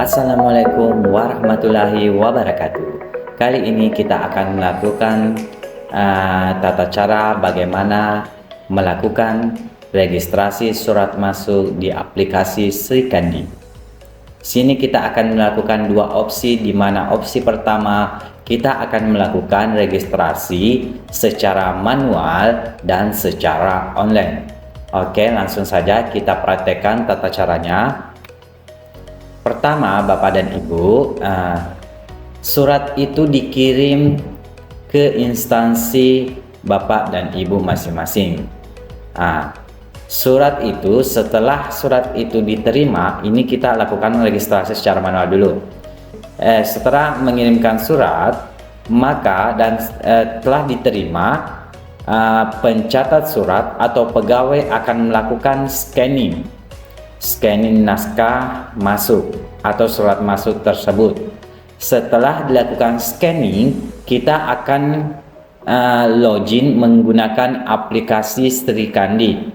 Assalamualaikum warahmatullahi wabarakatuh. Kali ini kita akan melakukan tata cara bagaimana melakukan registrasi surat masuk di aplikasi Srikandi. Sini kita akan melakukan dua opsi, di mana opsi pertama kita akan melakukan registrasi secara manual dan secara online. Oke, langsung saja kita praktekkan tata caranya. Pertama, Bapak dan Ibu, surat itu dikirim ke instansi Bapak dan Ibu masing-masing. Setelah surat itu diterima, ini kita lakukan registrasi secara manual dulu. Setelah mengirimkan surat, maka telah diterima, pencatat surat atau pegawai akan melakukan scanning naskah masuk atau surat masuk tersebut. Setelah dilakukan scanning, kita akan login menggunakan aplikasi Srikandi.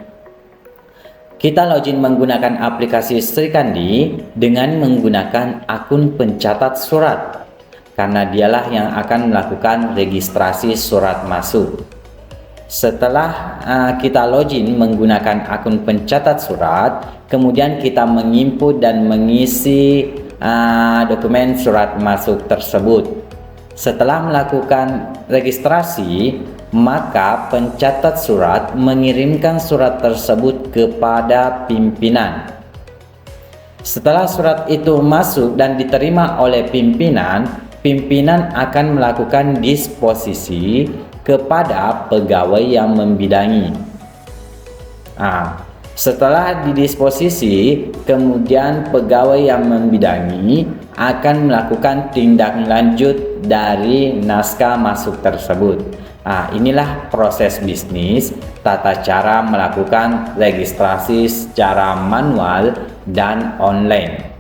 Kita login menggunakan aplikasi Srikandi dengan menggunakan akun pencatat surat, karena dialah yang akan melakukan registrasi surat masuk. Setelah kita login menggunakan akun pencatat surat, kemudian kita menginput dan mengisi dokumen surat masuk tersebut. Setelah melakukan registrasi, maka pencatat surat mengirimkan surat tersebut kepada pimpinan. Setelah surat itu masuk dan diterima oleh pimpinan, pimpinan akan melakukan disposisi kepada pegawai yang membidangi. Setelah didisposisi, kemudian pegawai yang membidangi akan melakukan tindak lanjut dari naskah masuk tersebut. Inilah proses bisnis, tata cara melakukan registrasi secara manual dan online.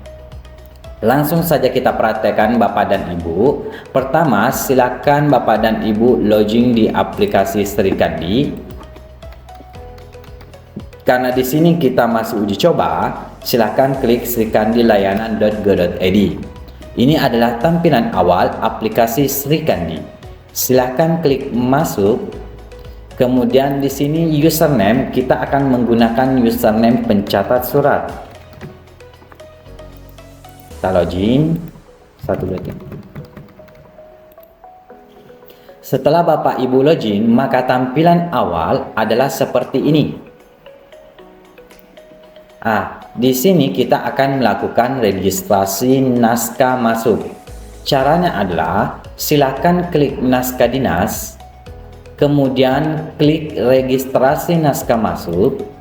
Langsung saja kita praktekkan Bapak dan Ibu. Pertama, silakan Bapak dan Ibu login di aplikasi Srikandi. Karena di sini kita masih uji coba, silakan klik srikandilayanan.go.id. Ini adalah tampilan awal aplikasi Srikandi. Silakan klik masuk. Kemudian di sini username, kita akan menggunakan username pencatat surat. Kita login. Setelah Bapak Ibu login, maka tampilan awal adalah seperti ini. Di sini kita akan melakukan registrasi naskah masuk. Caranya adalah silakan klik naskah dinas, kemudian klik registrasi naskah masuk.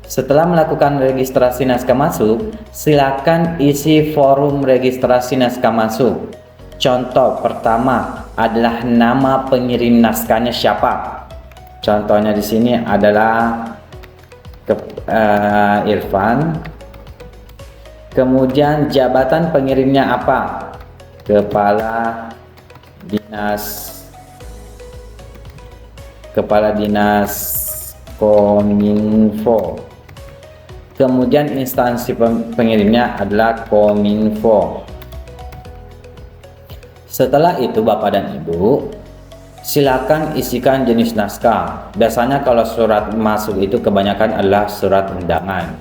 Setelah melakukan registrasi naskah masuk, silakan isi forum registrasi naskah masuk. Contoh pertama adalah nama pengirim naskahnya siapa. Contohnya di sini adalah Irfan. Kemudian jabatan pengirimnya apa? Kepala Dinas Kominfo. Kemudian instansi pengirimnya adalah Kominfo. Setelah itu Bapak dan Ibu, silakan isikan jenis naskah. Biasanya kalau surat masuk itu kebanyakan adalah surat undangan.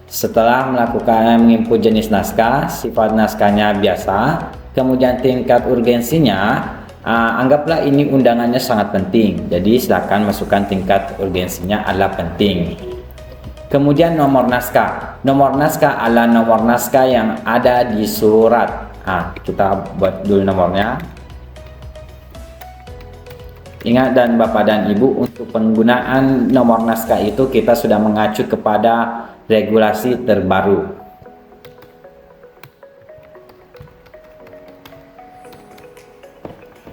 Setelah menginput jenis naskah, sifat naskahnya biasa, kemudian tingkat urgensinya, anggaplah ini undangannya sangat penting. Jadi silakan masukkan tingkat urgensinya adalah penting. Kemudian nomor naskah. Nomor naskah adalah nomor naskah yang ada di surat. Kita buat dulu nomornya. Ingat dan Bapak dan Ibu, untuk penggunaan nomor naskah itu kita sudah mengacu kepada regulasi terbaru.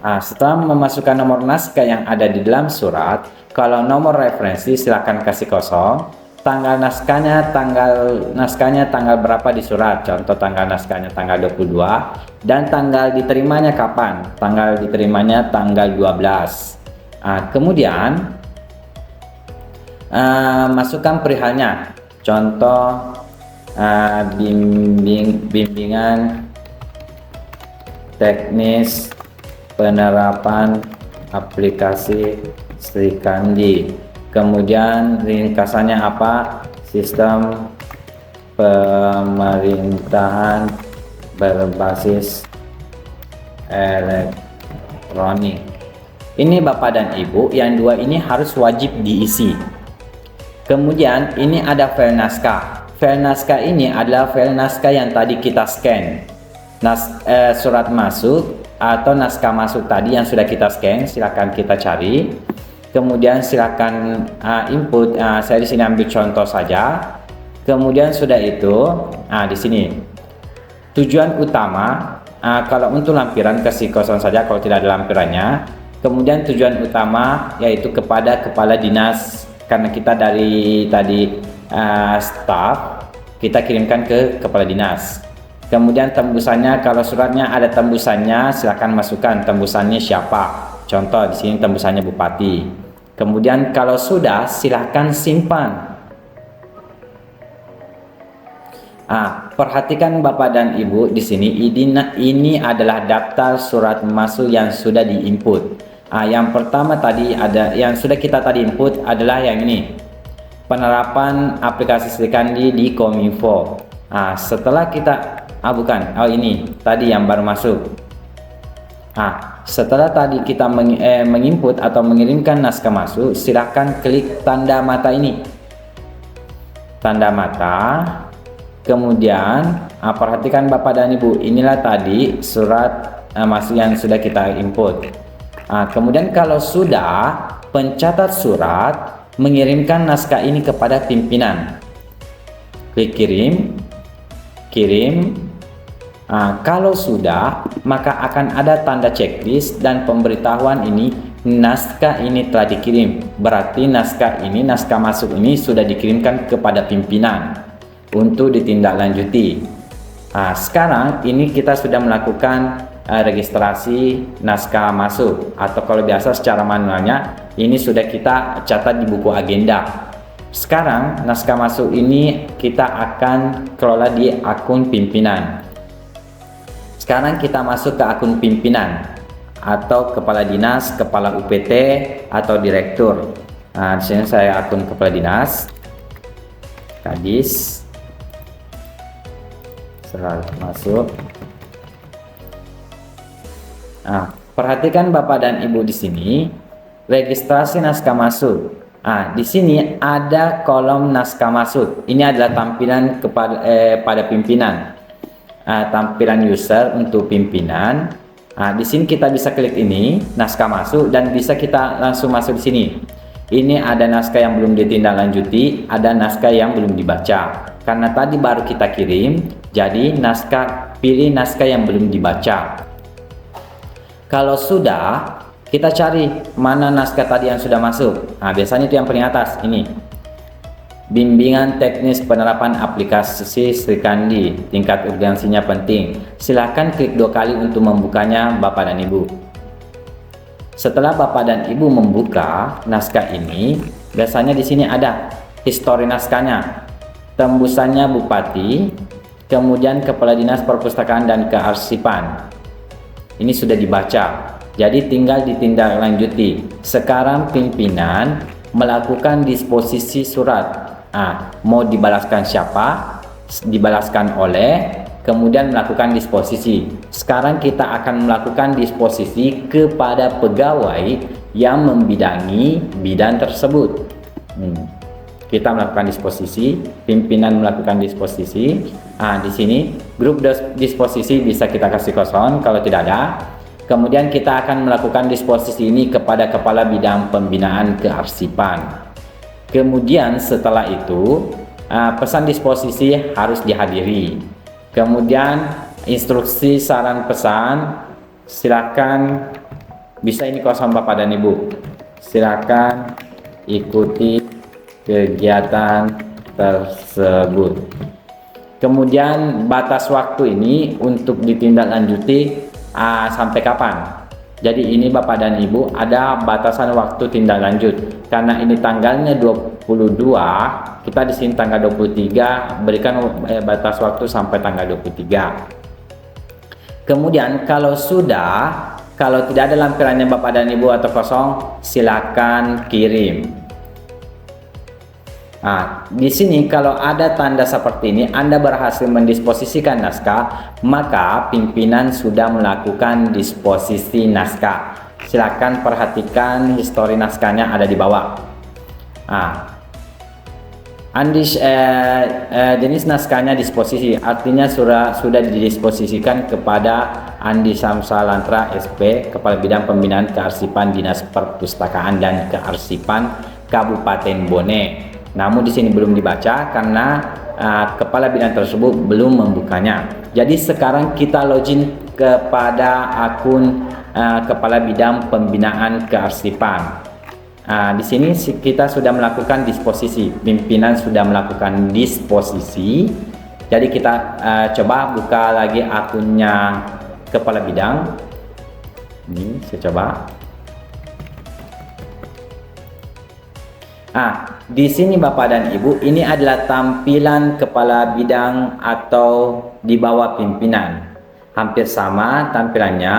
Setelah memasukkan nomor naskah yang ada di dalam surat, kalau nomor referensi silakan kasih kosong. Tanggal naskahnya tanggal berapa di surat, contoh tanggal naskahnya tanggal 22, dan tanggal diterimanya kapan. Tanggal diterimanya tanggal 12. Kemudian masukkan perihalnya, contoh bimbingan teknis penerapan aplikasi Sri Kandi. Kemudian ringkasannya apa? Sistem pemerintahan berbasis elektronik. Ini Bapak dan Ibu, yang dua ini harus wajib diisi. Kemudian ini ada file naskah. File naskah ini adalah file naskah yang tadi kita scan. Surat masuk atau naskah masuk tadi yang sudah kita scan, silakan kita cari. Kemudian silakan input. Saya di sini ambil contoh saja. Kemudian sudah itu, di sini tujuan utama. Kalau untuk lampiran kasih kosong saja kalau tidak ada lampirannya. Kemudian tujuan utama yaitu kepada kepala dinas, karena kita dari tadi staff kita kirimkan ke kepala dinas. Kemudian tembusannya, kalau suratnya ada tembusannya silakan masukkan tembusannya siapa. Contoh di sini tembusannya bupati. Kemudian kalau sudah silakan simpan. Perhatikan Bapak dan Ibu di sini, ini adalah daftar surat masuk yang sudah diinput. Yang pertama tadi ada yang sudah kita tadi input adalah yang ini, penerapan aplikasi Sri Kandi di Kominfo. Setelah kita ini tadi yang baru masuk. Setelah tadi kita menginput atau mengirimkan naskah masuk, silakan klik tanda mata ini, tanda mata. Kemudian perhatikan Bapak dan Ibu, inilah tadi surat masuk yang sudah kita input. Kemudian kalau sudah, pencatat surat mengirimkan naskah ini kepada pimpinan. Klik kirim. Kalau sudah, maka akan ada tanda checklist dan pemberitahuan ini naskah ini telah dikirim. Berarti naskah masuk ini sudah dikirimkan kepada pimpinan untuk ditindaklanjuti. Sekarang ini kita sudah melakukan registrasi naskah masuk, atau kalau biasa secara manualnya ini sudah kita catat di buku agenda. Sekarang naskah masuk ini kita akan kelola di akun pimpinan. Sekarang kita masuk ke akun pimpinan atau kepala dinas, kepala UPT atau direktur. Di sini saya akun kepala dinas, Kadis. Masuk. Perhatikan Bapak dan Ibu di sini, registrasi naskah masuk. Di sini ada kolom naskah masuk. Ini adalah tampilan pada pimpinan. Tampilan user untuk pimpinan. Di sini kita bisa klik ini naskah masuk dan bisa kita langsung masuk di sini. Ini ada naskah yang belum ditindaklanjuti, ada naskah yang belum dibaca. Karena tadi baru kita kirim, jadi pilih naskah yang belum dibaca. Kalau sudah, kita cari mana naskah tadi yang sudah masuk. Biasanya itu yang paling atas ini. Bimbingan teknis penerapan aplikasi Sri Kandi, tingkat urgensinya penting. Silakan klik 2 kali untuk membukanya Bapak dan Ibu. Setelah Bapak dan Ibu membuka naskah ini, biasanya di sini ada histori naskahnya, tembusannya bupati, kemudian kepala dinas perpustakaan dan kearsipan. Ini sudah dibaca, jadi tinggal ditindaklanjuti. Sekarang pimpinan melakukan disposisi surat. Mau dibalaskan siapa, dibalaskan oleh, kemudian melakukan disposisi. Sekarang kita akan melakukan disposisi kepada pegawai yang membidangi bidang tersebut. Kita melakukan disposisi, pimpinan melakukan disposisi. Di sini grup disposisi bisa kita kasih kosong kalau tidak ada. Kemudian kita akan melakukan disposisi ini kepada kepala bidang pembinaan kearsipan. Kemudian setelah itu pesan disposisi harus dihadiri. Kemudian instruksi saran pesan, silakan, bisa ini kosong Bapak dan Ibu, silakan ikuti kegiatan tersebut. Kemudian batas waktu ini untuk ditindaklanjuti sampai kapan. Jadi ini Bapak dan Ibu ada batasan waktu tindak lanjut, karena ini tanggalnya 22 kita di sini tanggal 23, berikan batas waktu sampai tanggal 23. Kemudian kalau tidak ada lampirannya Bapak dan Ibu atau kosong, silakan kirim. Nah, di sini kalau ada tanda seperti ini, Anda berhasil mendisposisikan naskah, maka pimpinan sudah melakukan disposisi naskah. Silakan perhatikan histori naskahnya ada di bawah. Jenis naskahnya disposisi, artinya sudah didisposisikan kepada Andi Samsalantra SP, Kepala Bidang Pembinaan Kearsipan Dinas Perpustakaan dan Kearsipan Kabupaten Bone. Namun di sini belum dibaca karena kepala bidang tersebut belum membukanya. Jadi sekarang kita login kepada akun kepala bidang pembinaan kearsipan. Di sini kita sudah melakukan disposisi, pimpinan sudah melakukan disposisi. Jadi kita coba buka lagi akunnya kepala bidang. Ini saya coba. Di sini Bapak dan Ibu, ini adalah tampilan kepala bidang atau di bawah pimpinan. Hampir sama tampilannya.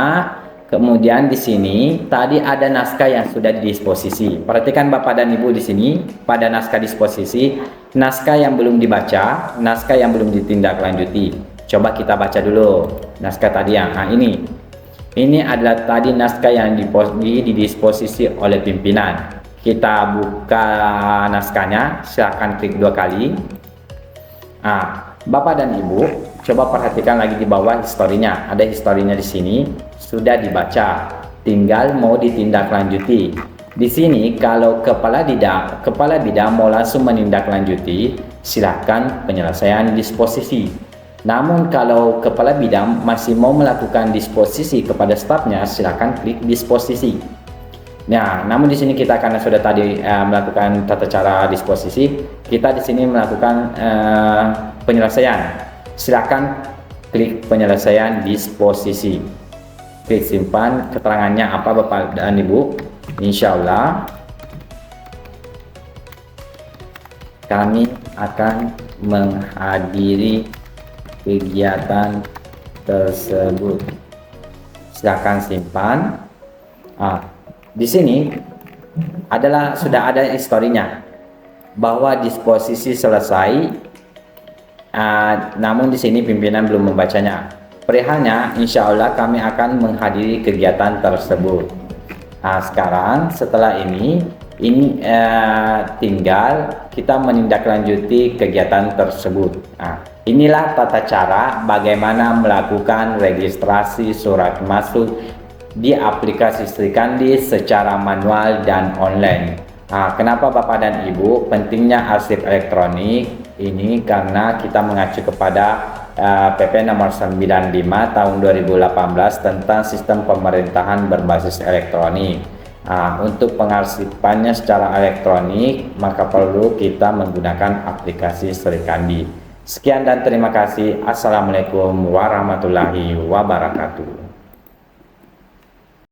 Kemudian di sini tadi ada naskah yang sudah didisposisi. Perhatikan Bapak dan Ibu di sini pada naskah disposisi, naskah yang belum dibaca, naskah yang belum ditindaklanjuti. Coba kita baca dulu naskah tadi yang ini. Ini adalah tadi naskah yang didisposisi oleh pimpinan. Kita buka naskahnya, silakan klik 2 kali. Bapak dan Ibu, coba perhatikan lagi di bawah historinya. Ada historinya di sini, sudah dibaca, tinggal mau ditindaklanjuti. Di sini kalau kepala bidang mau langsung menindaklanjuti, silakan penyelesaian disposisi. Namun kalau kepala bidang masih mau melakukan disposisi kepada stafnya, silakan klik disposisi. Nah, namun di sini kita karena sudah tadi melakukan tata cara disposisi, kita di sini melakukan penyelesaian. Silakan klik penyelesaian disposisi. Klik simpan keterangannya apa Bapak dan Ibu. Insya Allah kami akan menghadiri kegiatan tersebut. Silakan simpan. Di sini sudah ada historinya bahwa disposisi selesai, namun di sini pimpinan belum membacanya. Perihalnya, insya Allah kami akan menghadiri kegiatan tersebut. Sekarang setelah ini tinggal kita menindaklanjuti kegiatan tersebut. Inilah tata cara bagaimana melakukan registrasi surat masuk di aplikasi Srikandi secara manual dan online. Kenapa Bapak dan Ibu pentingnya arsip elektronik ini? Karena kita mengacu kepada PP nomor 95 tahun 2018 tentang sistem pemerintahan berbasis elektronik. Untuk pengarsipannya secara elektronik, maka perlu kita menggunakan aplikasi Srikandi. Sekian dan terima kasih. Assalamualaikum warahmatullahi wabarakatuh.